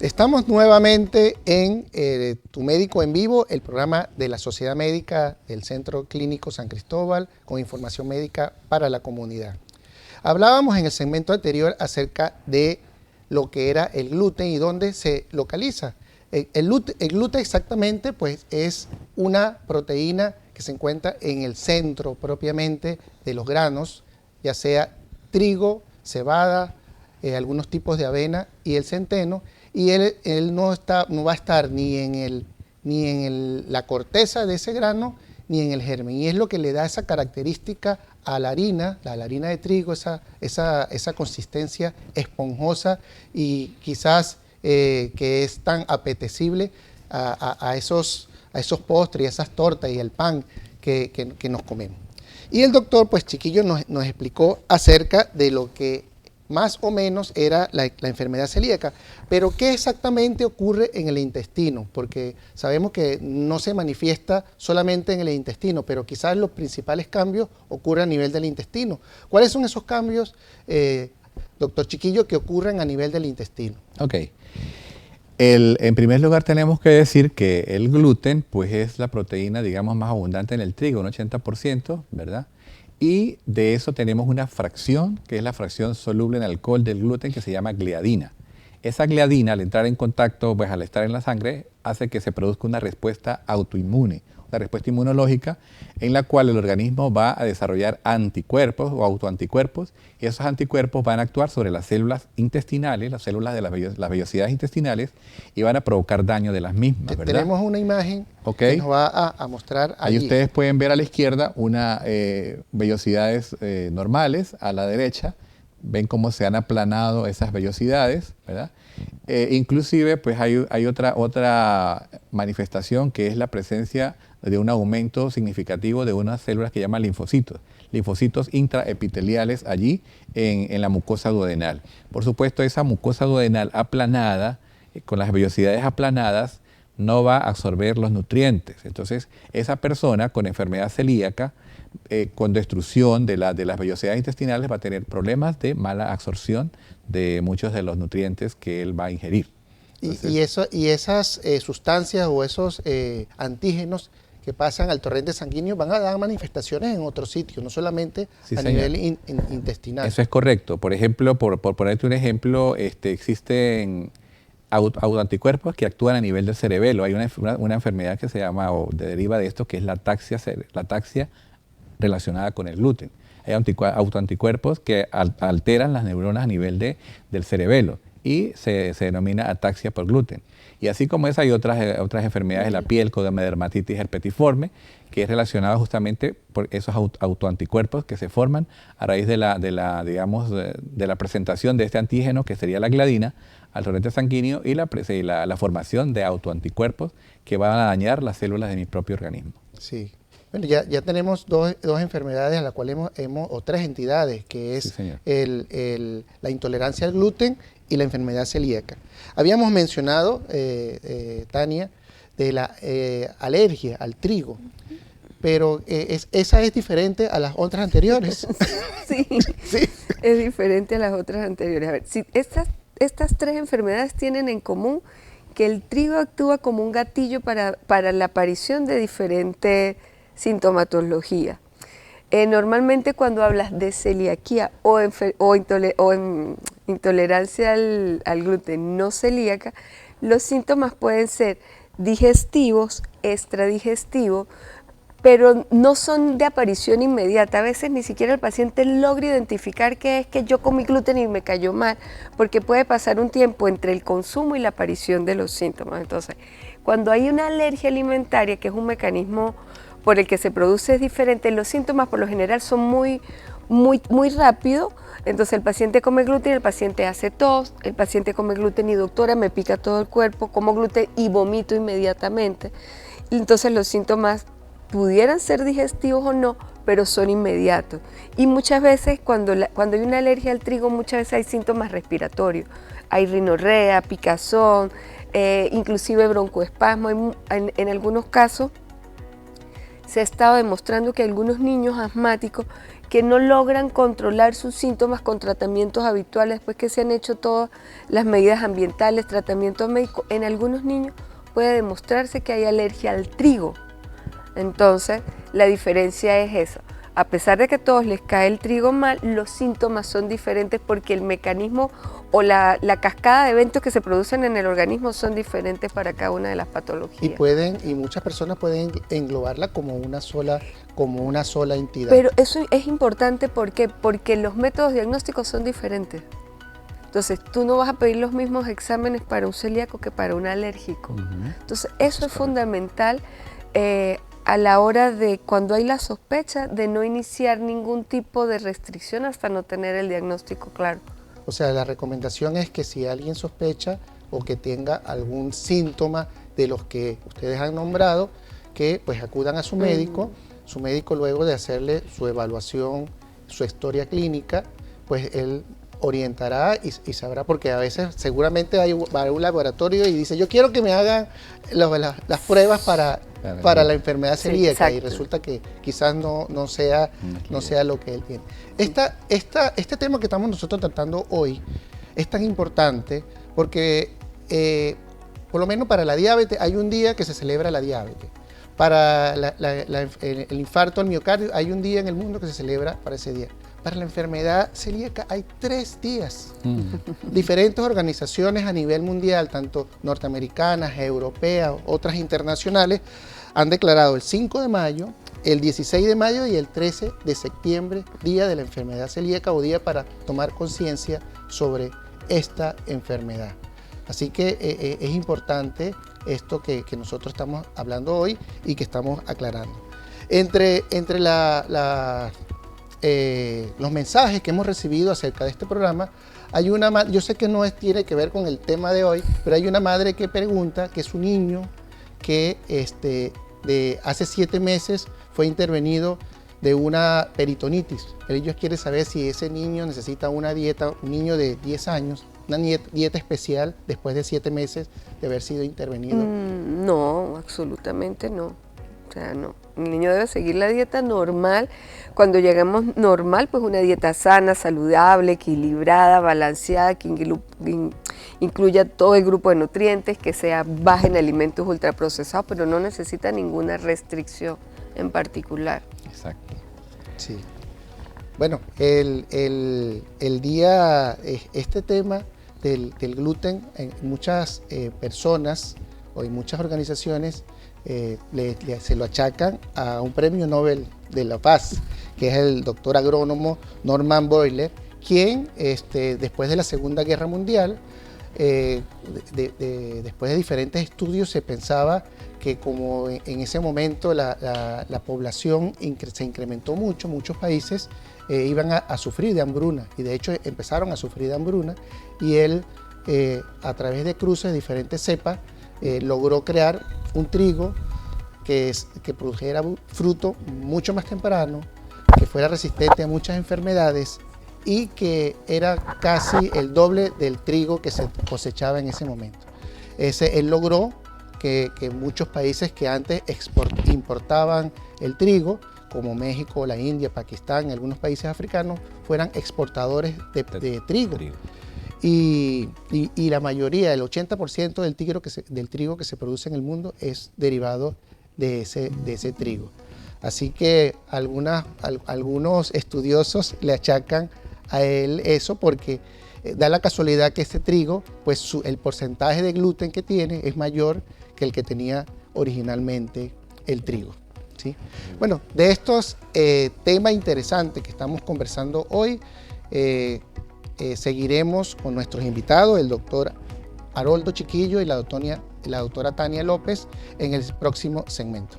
Estamos nuevamente en Tu Médico en Vivo, el programa de la Sociedad Médica del Centro Clínico San Cristóbal con información médica para la comunidad. Hablábamos en el segmento anterior acerca de lo que era el gluten y dónde se localiza. El gluten exactamente pues, es una proteína que se encuentra en el centro propiamente de los granos, ya sea trigo, cebada, algunos tipos de avena y el centeno, y él no va a estar ni en la corteza de ese grano ni en el germen, y es lo que le da esa característica a la harina de trigo, esa consistencia esponjosa y quizás que es tan apetecible a esos postres, a esas tortas y el pan que nos comemos. Y el doctor pues Chiquillo nos explicó acerca de lo que más o menos era la enfermedad celíaca. Pero ¿qué exactamente ocurre en el intestino? Porque sabemos que no se manifiesta solamente en el intestino, pero quizás los principales cambios ocurren a nivel del intestino. ¿Cuáles son esos cambios, doctor Chiquillo, que ocurren a nivel del intestino? Ok. En primer lugar tenemos que decir que el gluten pues es la proteína, digamos, más abundante en el trigo, un 80%, ¿verdad? Y de eso tenemos una fracción, que es la fracción soluble en alcohol del gluten, que se llama gliadina. Esa gliadina, al entrar en contacto, pues al estar en la sangre, hace que se produzca una respuesta autoinmune, una respuesta inmunológica, en la cual el organismo va a desarrollar anticuerpos o autoanticuerpos, y esos anticuerpos van a actuar sobre las células intestinales, las células de las vellosidades intestinales, y van a provocar daño de las mismas, ¿verdad? Tenemos una imagen que nos va a mostrar allí. Ahí ustedes pueden ver a la izquierda unas vellosidades normales, a la derecha ven cómo se han aplanado esas vellosidades, ¿verdad? Inclusive pues hay otra manifestación, que es la presencia de un aumento significativo de unas células que llaman linfocitos intraepiteliales allí en la mucosa duodenal. Por supuesto, esa mucosa duodenal aplanada, con las vellosidades aplanadas, no va a absorber los nutrientes. Entonces, esa persona con enfermedad celíaca, con destrucción de las vellosidades intestinales, va a tener problemas de mala absorción de muchos de los nutrientes que él va a ingerir. Entonces, y esas sustancias o esos antígenos que pasan al torrente sanguíneo van a dar manifestaciones en otros sitios, no solamente sí, a nivel intestinal. Eso es correcto. Por ejemplo, por ponerte un ejemplo, existen autoanticuerpos que actúan a nivel del cerebelo. Hay una enfermedad que se llama, o deriva de esto, que es la ataxia relacionada con el gluten. Hay autoanticuerpos que alteran las neuronas a nivel del cerebelo y se denomina ataxia por gluten. Y así como esa, hay otras enfermedades de la piel, como dermatitis herpetiforme, que es relacionada justamente por esos autoanticuerpos que se forman a raíz de la presentación de este antígeno, que sería la gliadina, al torrente sanguíneo, y la formación de autoanticuerpos que van a dañar las células de mi propio organismo. Sí. Bueno, ya tenemos dos enfermedades a las cuales o tres entidades, que es la intolerancia al gluten y la enfermedad celíaca. Habíamos mencionado, Tania, de la alergia al trigo, pero esa es diferente a las otras anteriores. Sí, sí, es diferente a las otras anteriores. A ver, si estas tres enfermedades tienen en común que el trigo actúa como un gatillo para la aparición de diferentes sintomatología. Normalmente cuando hablas de celiaquía o intolerancia al gluten no celíaca, los síntomas pueden ser digestivos, extradigestivos, pero no son de aparición inmediata. A veces ni siquiera el paciente logra identificar qué es que yo comí gluten y me cayó mal, porque puede pasar un tiempo entre el consumo y la aparición de los síntomas. Entonces, cuando hay una alergia alimentaria, que es un mecanismo por el que se produce diferente, los síntomas por lo general son muy rápido. Entonces el paciente come gluten, el paciente hace tos, el paciente come gluten y doctora, me pica todo el cuerpo, como gluten y vomito inmediatamente. Y entonces los síntomas pudieran ser digestivos o no, pero son inmediatos. Y muchas veces cuando hay una alergia al trigo, muchas veces hay síntomas respiratorios. Hay rinorrea, picazón, inclusive broncoespasmo. En algunos casos se ha estado demostrando que algunos niños asmáticos que no logran controlar sus síntomas con tratamientos habituales después que se han hecho todas las medidas ambientales, tratamientos médicos. En algunos niños puede demostrarse que hay alergia al trigo. Entonces, la diferencia es eso. A pesar de que a todos les cae el trigo mal, los síntomas son diferentes porque el mecanismo o la cascada de eventos que se producen en el organismo son diferentes para cada una de las patologías. Y muchas personas pueden englobarla como una sola entidad. Pero eso es importante porque los métodos diagnósticos son diferentes. Entonces, tú no vas a pedir los mismos exámenes para un celíaco que para un alérgico. Entonces, eso es fundamental a la hora de, cuando hay la sospecha, de no iniciar ningún tipo de restricción hasta no tener el diagnóstico claro. O sea, la recomendación es que si alguien sospecha o que tenga algún síntoma de los que ustedes han nombrado, que pues acudan a su médico. Su médico, luego de hacerle su evaluación, su historia clínica, pues él orientará y sabrá, porque a veces seguramente va a un laboratorio y dice, yo quiero que me hagan las pruebas para la enfermedad celíaca, y resulta que quizás no sea lo que él tiene. Este tema que estamos nosotros tratando hoy es tan importante porque por lo menos para la diabetes hay un día que se celebra la diabetes. Para el infarto al miocardio hay un día en el mundo que se celebra para ese día. Para la enfermedad celíaca hay 3 días. Diferentes organizaciones a nivel mundial, tanto norteamericanas, europeas, otras internacionales, han declarado el 5 de mayo, el 16 de mayo y el 13 de septiembre, Día de la Enfermedad Celíaca o día para tomar conciencia sobre esta enfermedad. Así que es importante esto que nosotros estamos hablando hoy y que estamos aclarando. Entre los mensajes que hemos recibido acerca de este programa, hay una, yo sé que no tiene que ver con el tema de hoy, pero hay una madre que pregunta que su niño que de hace 7 meses fue intervenido de una peritonitis. Ellos quieren saber si ese niño necesita una dieta, un niño de 10 años, una dieta especial después de 7 meses de haber sido intervenido. No, absolutamente no. O sea, no. El niño debe seguir la dieta normal. Cuando llegamos normal, pues una dieta sana, saludable, equilibrada, balanceada, que incluya todo el grupo de nutrientes, que sea baja en alimentos ultraprocesados, pero no necesita ninguna restricción en particular. Exacto. Sí. Bueno, este tema del gluten, en muchas personas o en muchas organizaciones se lo achacan a un premio Nobel de la Paz, que es el doctor agrónomo Norman Boyle, quien después de la Segunda Guerra Mundial, después de diferentes estudios, se pensaba que como en ese momento la población se incrementó mucho, muchos países iban a sufrir de hambruna, y de hecho empezaron a sufrir de hambruna, y él a través de cruces de diferentes cepas logró crear un trigo que produjera fruto mucho más temprano, que fuera resistente a muchas enfermedades y que era casi el doble del trigo que se cosechaba en ese momento. Él logró que muchos países que antes importaban el trigo, como México, la India, Pakistán, algunos países africanos, fueran exportadores de trigo. Y la mayoría, el 80% del trigo que se produce en el mundo es derivado de ese trigo. Así que algunos estudiosos le achacan a él eso porque da la casualidad que este trigo, pues el porcentaje de gluten que tiene es mayor que el que tenía originalmente el trigo. ¿Sí? Bueno, de estos temas interesantes que estamos conversando hoy, seguiremos con nuestros invitados, el doctor Haroldo Chiquillo y la doctora Tania López, en el próximo segmento.